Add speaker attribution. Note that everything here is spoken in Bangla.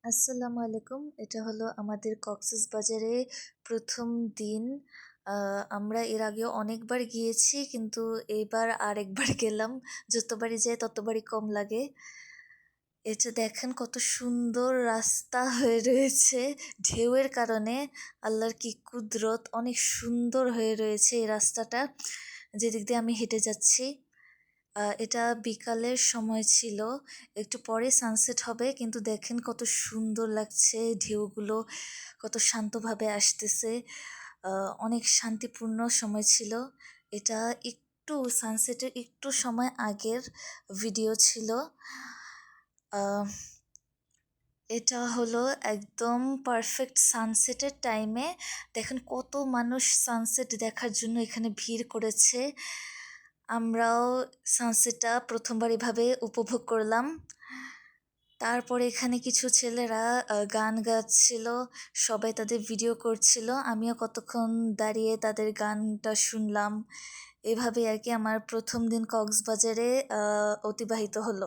Speaker 1: আসসালামু আলাইকুম। এটা হলো আমাদের কক্সবাজারে ১ম দিন। আমরা এর আগেও অনেকবার গিয়েছি কিন্তু এইবার আরেকবার গেলাম। যতবারই যাই ততবারই কম লাগে। এটা দেখেন কত সুন্দর রাস্তা হয়ে রয়েছে। ঢেউয়ের কারণে আল্লাহর কি কুদরত, অনেক সুন্দর হয়ে রয়েছে এই রাস্তাটা, যেদিক দিয়ে আমি হেঁটে যাচ্ছি। এটা বিকালের সময় ছিল। একটু পরে সানসেট হবে কিন্তু দেখেন কত সুন্দর লাগছে, ঢেউগুলো কত শান্তভাবে আসতেছে। অনেক শান্তিপূর্ণ সময় ছিল। এটা একটু সানসেটের একটু সময় আগের ভিডিও ছিল। আহ, এটা হলো একদম পারফেক্ট সানসেটের টাইমে। দেখেন কত মানুষ সানসেট দেখার জন্য এখানে ভিড় করেছে। আমরাও সানসেটটা প্রথমবার এভাবে উপভোগ করলাম। তারপরে এখানে কিছু ছেলেরা গান গাচ্ছিল, সবাই তাদের ভিডিও করছিল। আমিও কতক্ষণ দাঁড়িয়ে তাদের গানটা শুনলাম। এভাবে আর কি আমার ১ম দিন কক্সবাজারে অতিবাহিত হলো।